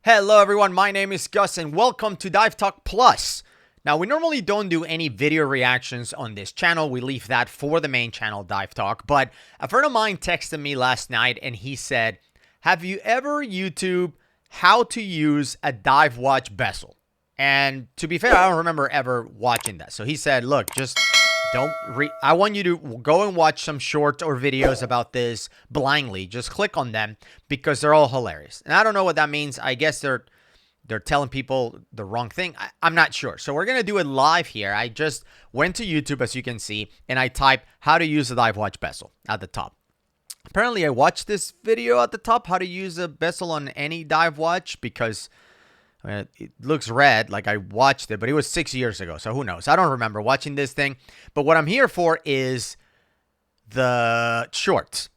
Hello everyone, my name is Gus and welcome to Dive Talk Plus. Now, we normally don't do any video reactions on this channel. We leave that for the main channel, Dive Talk. But a friend of mine texted me last night and he said, have you ever YouTube how to use a dive watch bezel? And to be fair, I don't remember ever watching that. So he said, look, just I want you to go and watch some shorts or videos about this blindly. Just click on them because they're all hilarious. And I don't know what that means. I guess they're telling people the wrong thing. I'm not sure. So we're going to do it live here. I just went to YouTube, as you can see, and I typed how to use a dive watch bezel at the top. Apparently, I watched this video at the top, how to use a bezel on any dive watch, because it looks red, like I watched it, but it was 6 years ago, so who knows? I don't remember watching this thing. But what I'm here for is the shorts.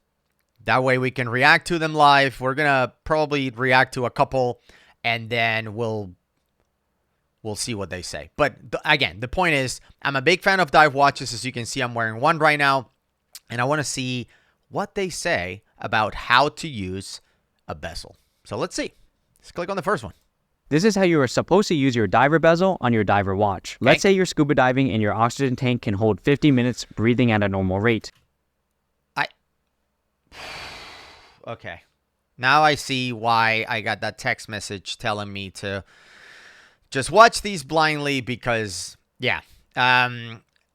That way we can react to them live. We're going to probably react to a couple, and then we'll see what they say. But again, the point is, I'm a big fan of dive watches. As you can see, I'm wearing one right now, and I want to see what they say about how to use a bezel. So let's see. Let's click on the first one. This is how you are supposed to use your diver bezel on your diver watch. Okay. Let's say you're scuba diving and your oxygen tank can hold 50 minutes breathing at a normal rate. Okay. Now I see why I got that text message telling me to just watch these blindly because, yeah.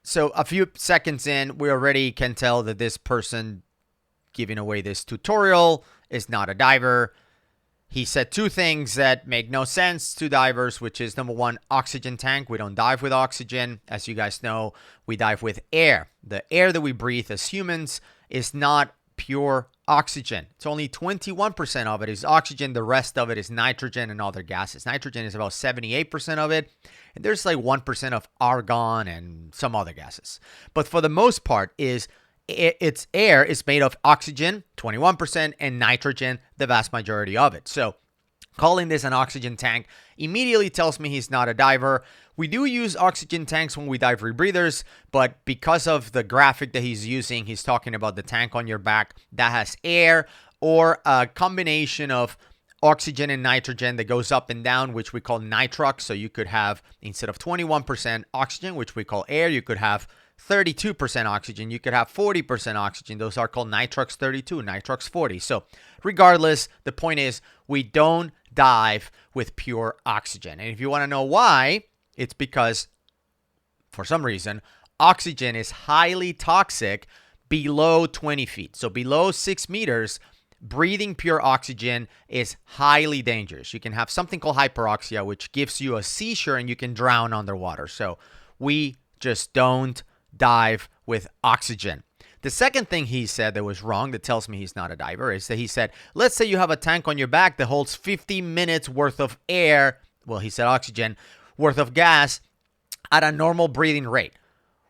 So a few seconds in, we already can tell that this person giving away this tutorial is not a diver. He said two things that make no sense to divers, which is number one, oxygen tank. We don't dive with oxygen. As you guys know, we dive with air. The air that we breathe as humans is not pure oxygen. It's only 21% of it is oxygen. The rest of it is nitrogen and other gases. Nitrogen is about 78% of it. And there's like 1% of argon and some other gases. But for the most part its air is made of oxygen, 21%, and nitrogen, the vast majority of it. So calling this an oxygen tank immediately tells me he's not a diver. We do use oxygen tanks when we dive rebreathers, but because of the graphic that he's using, he's talking about the tank on your back that has air or a combination of oxygen and nitrogen that goes up and down, which we call nitrox. So you could have, instead of 21% oxygen, which we call air, you could have 32% oxygen. You could have 40% oxygen. Those are called nitrox 32, nitrox 40. So regardless, the point is we don't dive with pure oxygen. And if you want to know why, it's because for some reason, oxygen is highly toxic below 20 feet. So below 6 meters, breathing pure oxygen is highly dangerous. You can have something called hyperoxia, which gives you a seizure and you can drown underwater. So we just don't dive with oxygen. The second thing he said that was wrong, that tells me he's not a diver, is that he said, let's say you have a tank on your back that holds 50 minutes worth of air, well, he said oxygen, worth of gas at a normal breathing rate.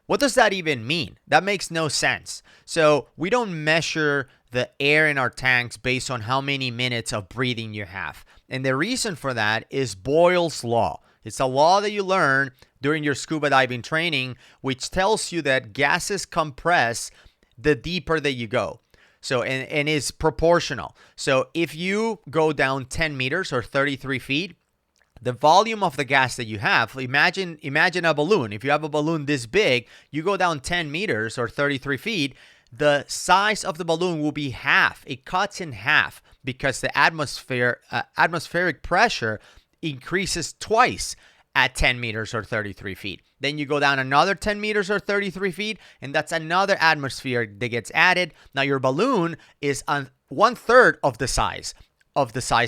What does that even mean? That makes no sense. So we don't measure the air in our tanks based on how many minutes of breathing you have. And the reason for that is Boyle's law. It's a law that you learn during your scuba diving training, which tells you that gases compress the deeper that you go. So, and is proportional. So if you go down 10 meters or 33 feet, the volume of the gas that you have, imagine a balloon. If you have a balloon this big, you go down 10 meters or 33 feet, the size of the balloon will be half. It cuts in half because the atmospheric pressure increases twice at 10 meters or 33 feet. Then you go down another 10 meters or 33 feet, and that's another atmosphere that gets added. Now your balloon is on 1/3 of the size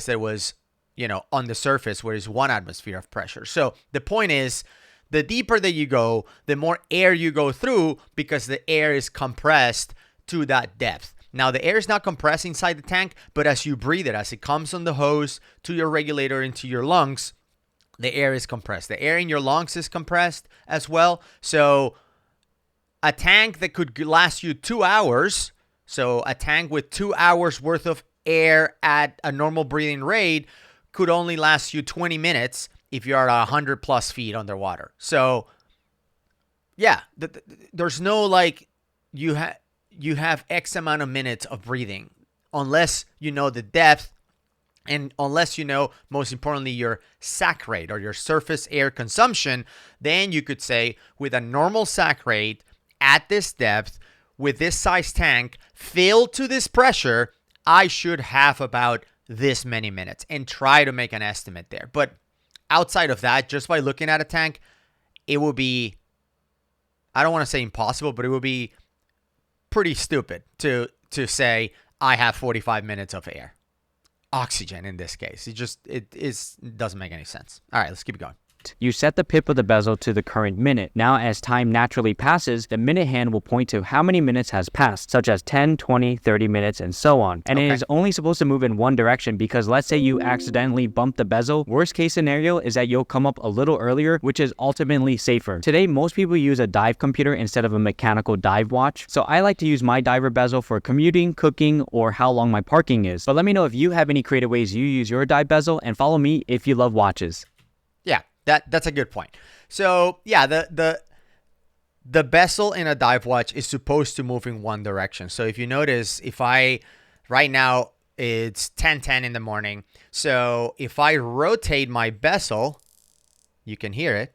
that was, on the surface, where is 1 atmosphere of pressure. So the point is, the deeper that you go, the more air you go through because the air is compressed to that depth. Now, the air is not compressed inside the tank, but as you breathe it, as it comes on the hose to your regulator into your lungs, the air is compressed. The air in your lungs is compressed as well. So a tank that could last you 2 hours, so a tank with 2 hours worth of air at a normal breathing rate could only last you 20 minutes if you're at 100 plus feet underwater. So yeah, there's no like you have X amount of minutes of breathing unless you know the depth And unless you know, most importantly, your sac rate or your surface air consumption, then you could say with a normal sac rate at this depth, with this size tank, filled to this pressure, I should have about this many minutes and try to make an estimate there. But outside of that, just by looking at a tank, it will be, I don't want to say impossible, but it would be pretty stupid to say I have 45 minutes of air. Oxygen in this case. It doesn't make any sense. All right, let's keep it going. You set the pip of the bezel to the current minute. Now, as time naturally passes, the minute hand will point to how many minutes has passed, such as 10, 20, 30 minutes, and so on. And it is only supposed to move in one direction because let's say you accidentally bump the bezel. Worst case scenario is that you'll come up a little earlier, which is ultimately safer. Today, most people use a dive computer instead of a mechanical dive watch. So I like to use my diver bezel for commuting, cooking, or how long my parking is. But let me know if you have any creative ways you use your dive bezel, and follow me if you love watches. Yeah. That's a good point. So yeah, the bezel in a dive watch is supposed to move in one direction. So if you notice, right now it's 10:10 in the morning. So if I rotate my bezel, you can hear it.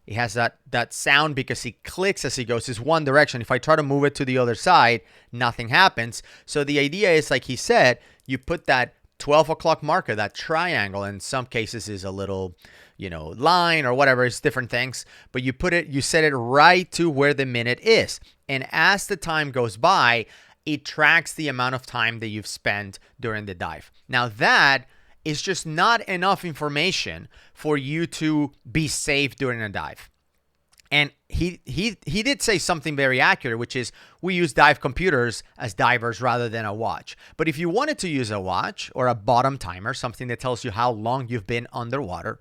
It has that sound because it clicks as it goes. It's one direction. If I try to move it to the other side, nothing happens. So the idea is, like he said, you put that 12 o'clock marker, that triangle, in some cases is a little, line or whatever, it's different things, but you set it right to where the minute is. And as the time goes by, it tracks the amount of time that you've spent during the dive. Now that is just not enough information for you to be safe during a dive. And he did say something very accurate, which is we use dive computers as divers rather than a watch. But if you wanted to use a watch or a bottom timer, something that tells you how long you've been underwater,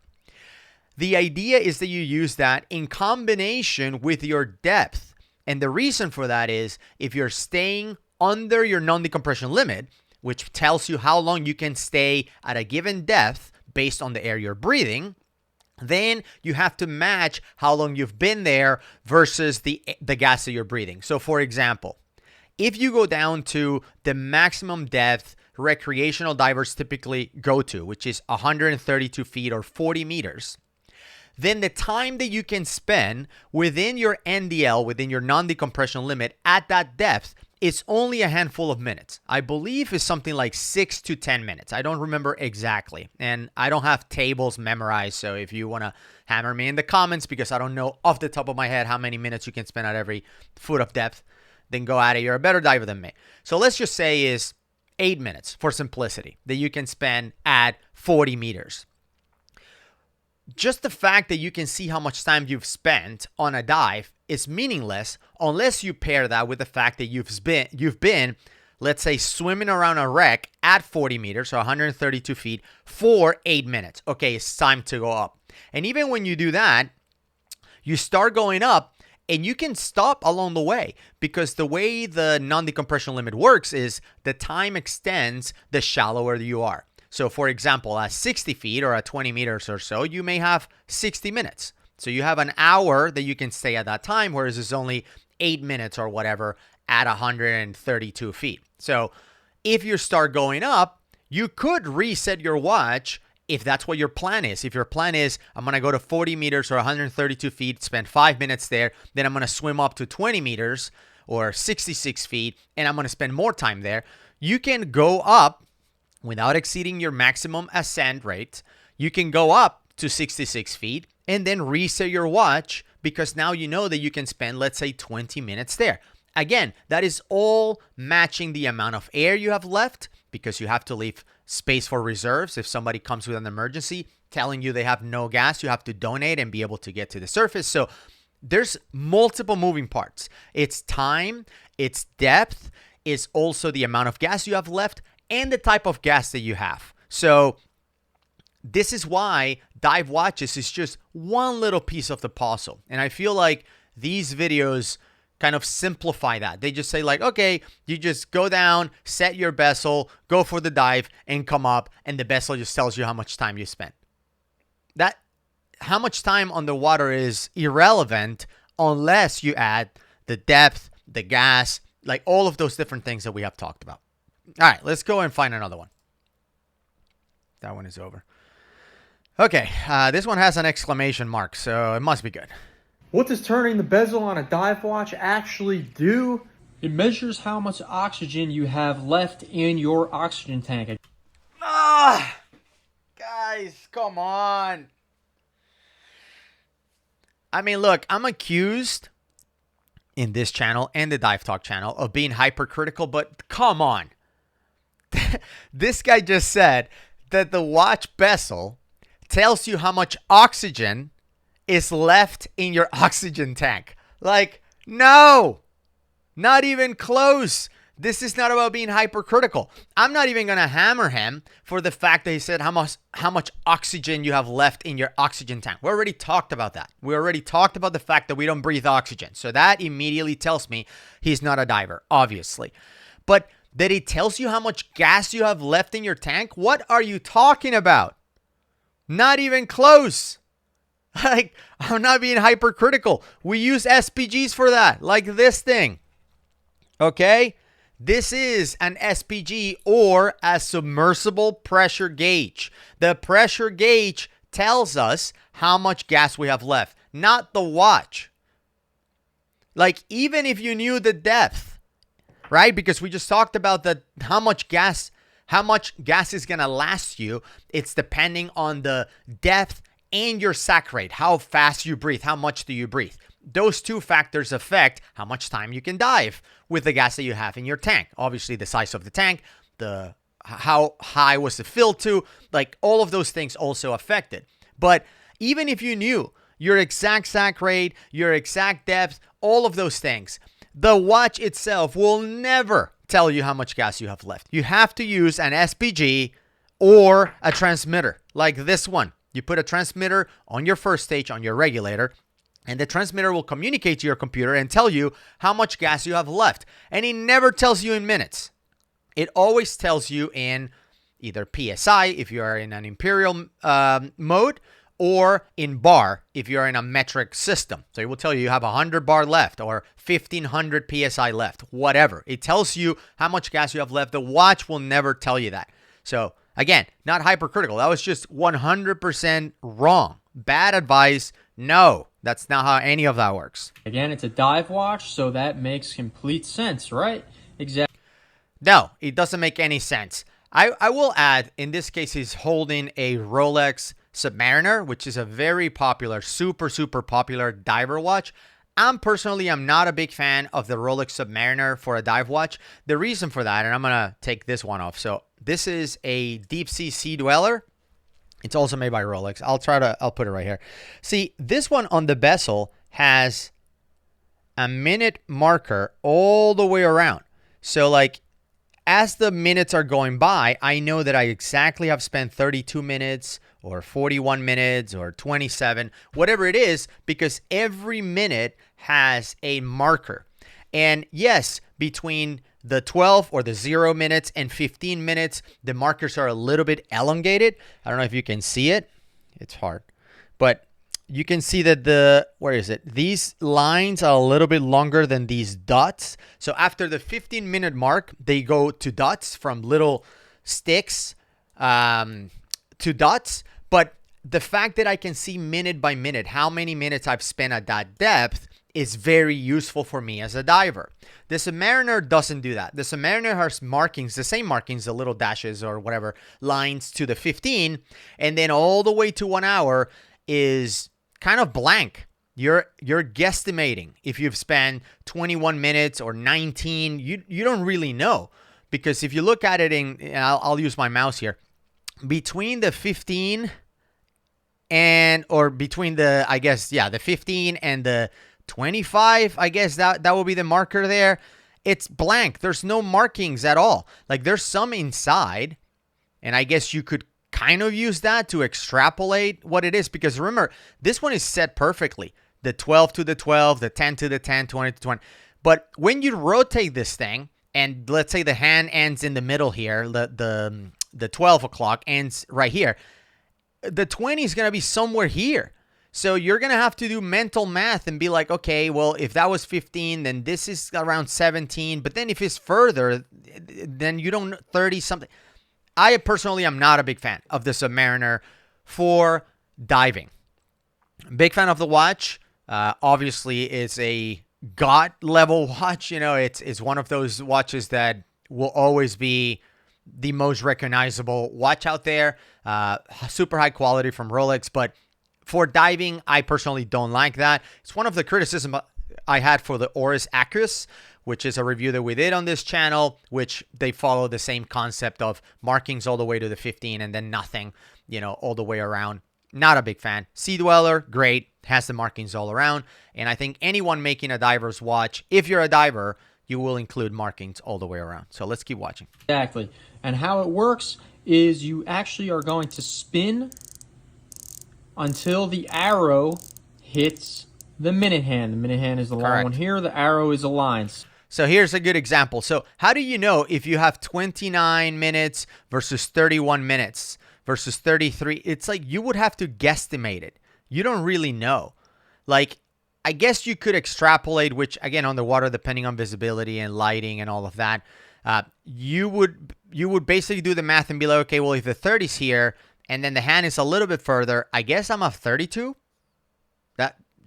the idea is that you use that in combination with your depth. And the reason for that is if you're staying under your non-decompression limit, which tells you how long you can stay at a given depth based on the air you're breathing, then you have to match how long you've been there versus the gas that you're breathing. So for example, if you go down to the maximum depth recreational divers typically go to, which is 132 feet or 40 meters, then the time that you can spend within your NDL, within your non-decompression limit at that depth, is only a handful of minutes. I believe it's something like 6 to 10 minutes. I don't remember exactly. And I don't have tables memorized. So if you want to hammer me in the comments, because I don't know off the top of my head how many minutes you can spend at every foot of depth, then go at it. You're a better diver than me. So let's just say is 8 minutes for simplicity that you can spend at 40 meters. Just the fact that you can see how much time you've spent on a dive is meaningless unless you pair that with the fact that you've been, let's say, swimming around a wreck at 40 meters or 132 feet for 8 minutes. Okay, it's time to go up. And even when you do that, you start going up and you can stop along the way, because the way the non-decompression limit works is the time extends the shallower you are. So for example, at 60 feet or at 20 meters or so, you may have 60 minutes. So you have an hour that you can stay at that time, whereas it's only 8 minutes or whatever at 132 feet. So if you start going up, you could reset your watch if that's what your plan is. If your plan is, I'm going to go to 40 meters or 132 feet, spend 5 minutes there, then I'm going to swim up to 20 meters or 66 feet, and I'm going to spend more time there, you can go up without exceeding your maximum ascent rate. You can go up to 66 feet and then reset your watch, because now you know that you can spend, let's say, 20 minutes there. Again, that is all matching the amount of air you have left, because you have to leave space for reserves. If somebody comes with an emergency telling you they have no gas, you have to donate and be able to get to the surface. So there's multiple moving parts. It's time, it's depth, it's also the amount of gas you have left, and the type of gas that you have. So this is why dive watches is just one little piece of the puzzle. And I feel like these videos kind of simplify that. They just say like, okay, you just go down, set your bezel, go for the dive, and come up, and the bezel just tells you how much time you spent. That how much time underwater is irrelevant unless you add the depth, the gas, like all of those different things that we have talked about. All right, let's go and find another one. That one is over. Okay, this one has an exclamation mark, so it must be good. What does turning the bezel on a dive watch actually do? It measures how much oxygen you have left in your oxygen tank. Ah, guys, come on. I mean, look, I'm accused in this channel and the Dive Talk channel of being hypercritical, but come on. This guy just said that the watch bezel tells you how much oxygen is left in your oxygen tank. Like, no, not even close. This is not about being hypercritical. I'm not even going to hammer him for the fact that he said how much oxygen you have left in your oxygen tank. We already talked about that. We already talked about the fact that we don't breathe oxygen. So that immediately tells me he's not a diver, obviously. But that he tells you how much gas you have left in your tank? What are you talking about? Not even close. Like, I'm not being hypercritical. We use SPGs for that, like this thing. Okay? This is an SPG or a submersible pressure gauge. The pressure gauge tells us how much gas we have left, not the watch. Like, even if you knew the depth, right? Because we just talked about how much gas is going to last you. It's depending on the depth and your sac rate, how fast you breathe, how much do you breathe. Those two factors affect how much time you can dive with the gas that you have in your tank. Obviously, the size of the tank, how high was the fill to, like all of those things also affect it. But even if you knew your exact sac rate, your exact depth, all of those things, the watch itself will never tell you how much gas you have left. You have to use an SPG or a transmitter like this one. You put a transmitter on your first stage on your regulator, and the transmitter will communicate to your computer and tell you how much gas you have left. And it never tells you in minutes. It always tells you in either PSI if you are in an imperial mode, or in bar if you're in a metric system. So it will tell you have 100 bar left or 1500 PSI left, whatever. It tells you how much gas you have left. The watch will never tell you that. So again, not hypercritical. That was just 100% wrong. Bad advice. No, that's not how any of that works. Again, it's a dive watch, so that makes complete sense, right? Exactly. No, it doesn't make any sense. I will add, in this case, he's holding a Rolex Submariner, which is a very popular, super popular diver watch. I'm not a big fan of the Rolex Submariner for a dive watch. The reason for that, and I'm going to take this one off. So this is a deep sea dweller. It's also made by Rolex. I'll put it right here. See, this one on the bezel has a minute marker all the way around. So like, as the minutes are going by, I know that I exactly have spent 32 minutes or 41 minutes or 27, whatever it is, because every minute has a marker. And yes, between the 12 or the 0 minutes and 15 minutes, the markers are a little bit elongated. I don't know if you can see it. It's hard. But you can see that where is it? These lines are a little bit longer than these dots. So after the 15-minute mark, they go to dots, from little sticks to dots. But the fact that I can see minute by minute how many minutes I've spent at that depth is very useful for me as a diver. The Submariner doesn't do that. The Submariner has markings, the same markings, the little dashes or whatever, lines to the 15, and then all the way to 1 hour is kind of blank. You're guesstimating if you've spent 21 minutes or 19. You don't really know, because if you look at it I'll use my mouse here, between the 15 or between the 15 and the 25, I guess that will be the marker there. It's blank. There's no markings at all. Like, there's some inside, and I guess you could kind of use that to extrapolate what it is, because remember, this one is set perfectly. The 12 to the 12, the 10 to the 10, 20 to 20. But when you rotate this thing, and let's say the hand ends in the middle here, the 12 o'clock ends right here, the 20 is going to be somewhere here. So you're going to have to do mental math and be like, okay, well, if that was 15, then this is around 17. But then if it's further, then you don't 30 something. I personally am not a big fan of the Submariner for diving. Big fan of the watch. Obviously, it's a god level watch. You know, it's one of those watches that will always be the most recognizable watch out there. Super high quality from Rolex, but for diving, I personally don't like that. It's one of the criticism I had for the Oris Acus, which is a review that we did on this channel, which they follow the same concept of markings all the way to the 15 and then nothing, you know, all the way around. Not a big fan. Sea Dweller, great, has the markings all around. And I think anyone making a diver's watch, if you're a diver, you will include markings all the way around. So let's keep watching. Exactly. And how it works is you actually are going to spin until the arrow hits the minute hand. The minute hand is the long one here. The arrow is aligned. So here's a good example. So how do you know if you have 29 minutes versus 31 minutes versus 33? It's like you would have to guesstimate it. You don't really know. Like, I guess you could extrapolate, which again, on the water, depending on visibility and lighting and all of that, you would basically do the math and be like, okay, well, if the 30's here and then the hand is a little bit further, I guess I'm a 32.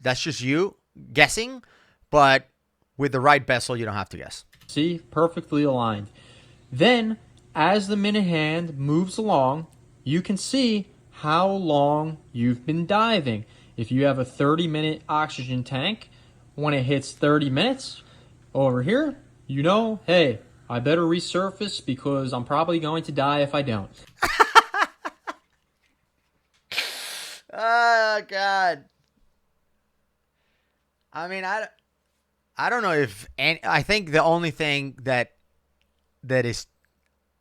That's just you guessing, but with the right bezel, you don't have to guess. See, perfectly aligned. Then, as the minute hand moves along, you can see how long you've been diving. If you have a 30-minute oxygen tank, when it hits 30 minutes over here, you know, hey, I better resurface because I'm probably going to die if I don't. Oh, God. I mean, I don't know if any, I think the only thing that is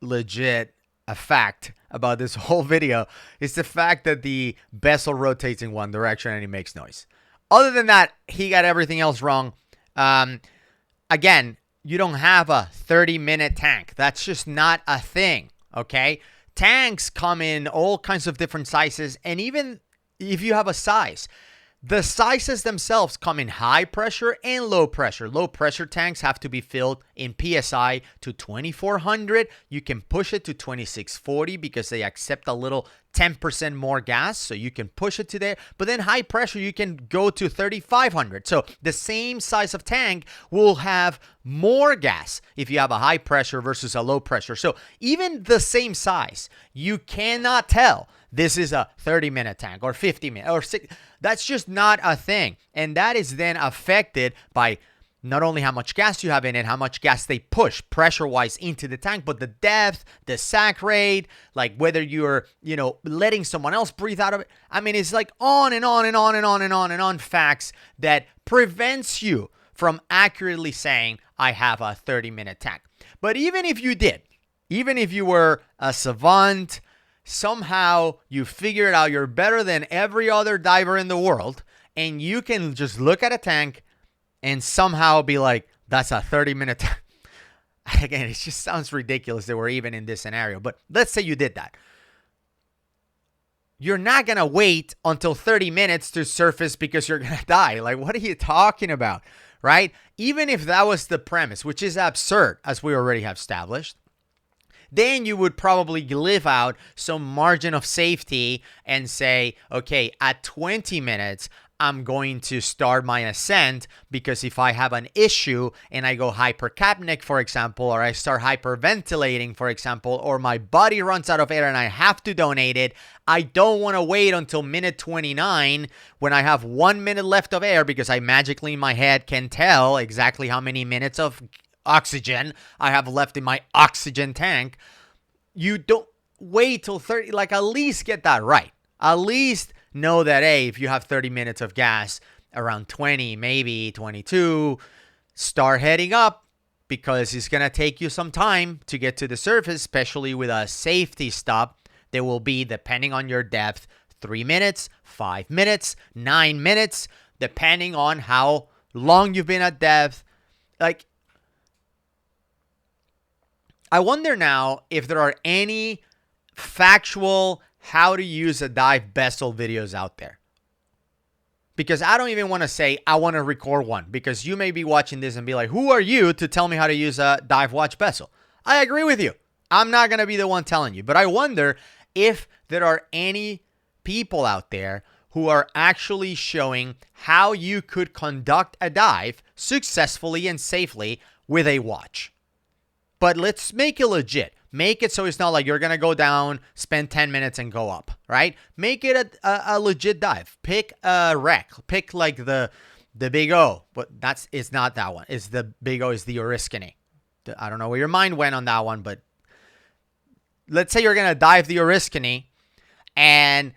legit a fact about this whole video is the fact that the bezel rotates in one direction and it makes noise. Other than that, he got everything else wrong. Again, you don't have a 30-minute tank. That's just not a thing, okay? Tanks come in all kinds of different sizes, and even if you have a size, the sizes themselves come in high pressure and low pressure. Low pressure tanks have to be filled in PSI to 2400. You can push it to 2640 because they accept a little 10% more gas, so you can push it to there. But then high pressure, you can go to 3500. So the same size of tank will have more gas if you have a high pressure versus a low pressure. So even the same size, you cannot tell this is a 30-minute tank or 50-minute or 60. That's just not a thing. And that is then affected by not only how much gas you have in it, how much gas they push pressure-wise into the tank, but the depth, the sack rate, like whether you're, you know, letting someone else breathe out of it. I mean, it's like on and on and on and on and on and on facts that prevents you from accurately saying, I have a 30-minute tank. But even if you did, even if you were a savant, somehow you figure it out, you're better than every other diver in the world, and you can just look at a tank and somehow be like, that's a 30-minute tank. Again, it just sounds ridiculous that we're even in this scenario, but let's say you did that. You're not going to wait until 30 minutes to surface because you're going to die. Like, what are you talking about, right? Even if that was the premise, which is absurd, as we already have established, then you would probably live out some margin of safety and say, okay, at 20 minutes, I'm going to start my ascent because if I have an issue and I go hypercapnic, for example, or I start hyperventilating, for example, or my body runs out of air and I have to donate it, I don't want to wait until minute 29 when I have 1 minute left of air because I magically in my head can tell exactly how many minutes of oxygen I have left in my oxygen tank. You don't wait till 30, like at least get that right. At least know that, hey, if you have 30 minutes of gas, around 20, maybe 22, start heading up because it's going to take you some time to get to the surface, especially with a safety stop. There will be, depending on your depth, 3 minutes, 5 minutes, 9 minutes, depending on how long you've been at depth. Like, I wonder now if there are any factual how to use a dive bezel videos out there. because I don't even want to say I want to record one, because you may be watching this and be like, who are you to tell me how to use a dive watch bezel? I agree with you. I'm not going to be the one telling you, but I wonder if there are any people out there who are actually showing how you could conduct a dive successfully and safely with a watch. But let's make it legit. Make it so it's not like you're going to go down, spend 10 minutes and go up, right? Make it a legit dive. Pick a wreck. Pick like the Big O, but it's not that one. It's the Big O is the Oriskany. I don't know where your mind went on that one, but let's say you're going to dive the Oriskany, and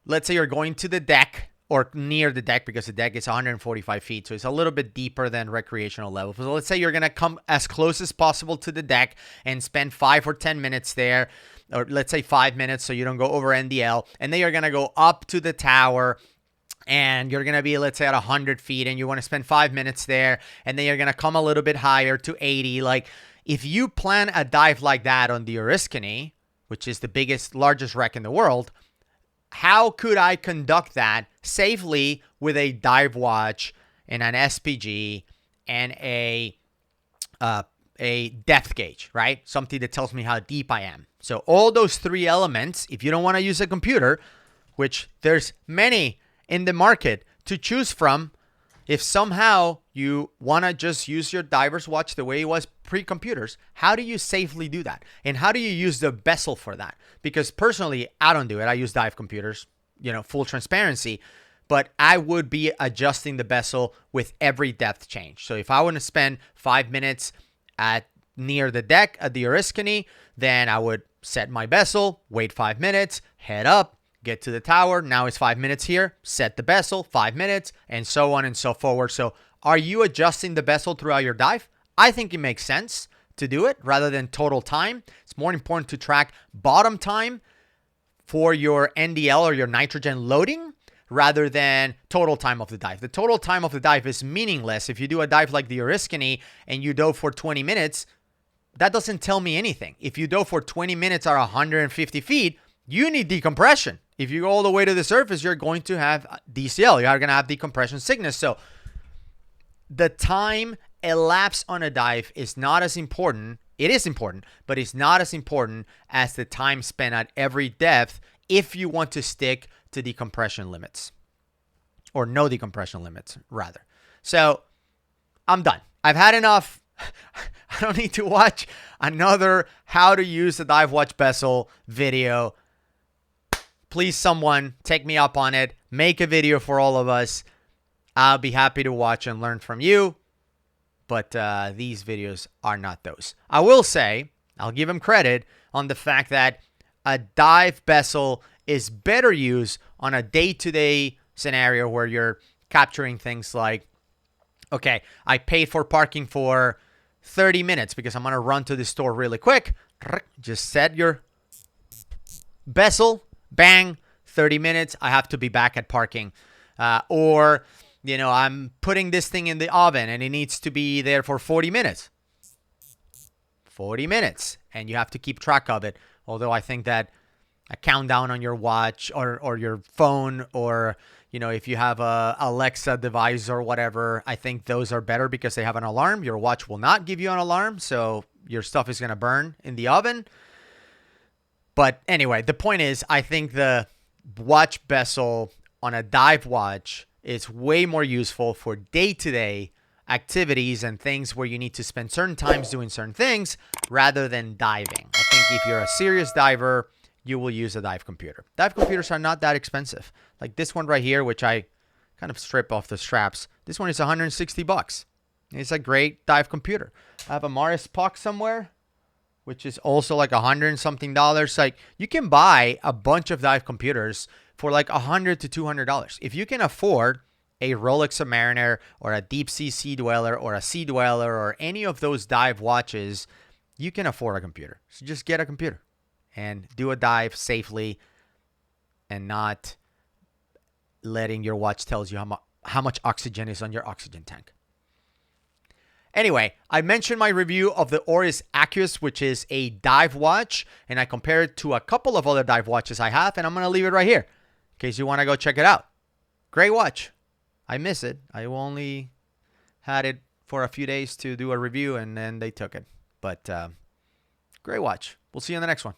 let's say you're going to the deck or near the deck, because the deck is 145 feet. So it's a little bit deeper than recreational level. So let's say you're going to come as close as possible to the deck and spend 5 or 10 minutes there, or let's say 5 minutes so you don't go over NDL. And then you're going to go up to the tower, and you're going to be, let's say, at 100 feet, and you want to spend 5 minutes there. And then you're going to come a little bit higher to 80. Like, if you plan a dive like that on the Oriskany, which is the largest wreck in the world, how could I conduct that safely with a dive watch and an SPG and a depth gauge, right? Something that tells me how deep I am. So all those three elements, if you don't want to use a computer, which there's many in the market to choose from, if somehow you want to just use your diver's watch the way it was pre-computers, how do you safely do that? And how do you use the bezel for that? Because personally, I don't do it. I use dive computers, full transparency, but I would be adjusting the bezel with every depth change. So if I want to spend 5 minutes near the deck at the Oriskany, then I would set my bezel, wait 5 minutes, head up, get to the tower. Now it's 5 minutes here, set the bezel, 5 minutes, and so on and so forward. So are you adjusting the bezel throughout your dive? I think it makes sense to do it rather than total time. It's more important to track bottom time for your NDL or your nitrogen loading rather than total time of the dive. The total time of the dive is meaningless. If you do a dive like the Oriskany and you dove for 20 minutes, that doesn't tell me anything. If you dove for 20 minutes or 150 feet, you need decompression. If you go all the way to the surface, you're going to have DCL. You're going to have decompression sickness. So the time elapsed on a dive is not as important. It is important, but it's not as important as the time spent at every depth if you want to stick to decompression limits, or no decompression limits, rather. So I'm done. I've had enough. I don't need to watch another how to use the dive watch bezel video. Please, someone take me up on it. Make a video for all of us. I'll be happy to watch and learn from you. But these videos are not those. I will say, I'll give him credit on the fact that a dive bezel is better used on a day-to-day scenario where you're capturing things like, okay, I paid for parking for 30 minutes because I'm going to run to the store really quick. Just set your bezel, bang, 30 minutes. I have to be back at parking. Or, I'm putting this thing in the oven and it needs to be there for 40 minutes. 40 minutes. And you have to keep track of it. Although I think that a countdown on your watch or your phone, or, if you have a Alexa device or whatever, I think those are better because they have an alarm. Your watch will not give you an alarm, so your stuff is going to burn in the oven. But anyway, the point is, I think the watch bezel on a dive watch is way more useful for day-to-day activities and things where you need to spend certain times doing certain things rather than diving. I think if you're a serious diver, you will use a dive computer. Dive computers are not that expensive. Like this one right here, which I kind of strip off the straps. This one is $160. It's a great dive computer. I have a Mars Puck somewhere, which is also like $100 and something. Like, you can buy a bunch of dive computers for like $100 to $200. If you can afford a Rolex Submariner or a Deep Sea Dweller or a Sea Dweller or any of those dive watches, you can afford a computer. So just get a computer and do a dive safely and not letting your watch tells you how much oxygen is on your oxygen tank. Anyway, I mentioned my review of the Oris Aquus, which is a dive watch, and I compared it to a couple of other dive watches I have, and I'm going to leave it right here in case you want to go check it out. Great watch. I miss it. I only had it for a few days to do a review, and then they took it. But great watch. We'll see you in the next one.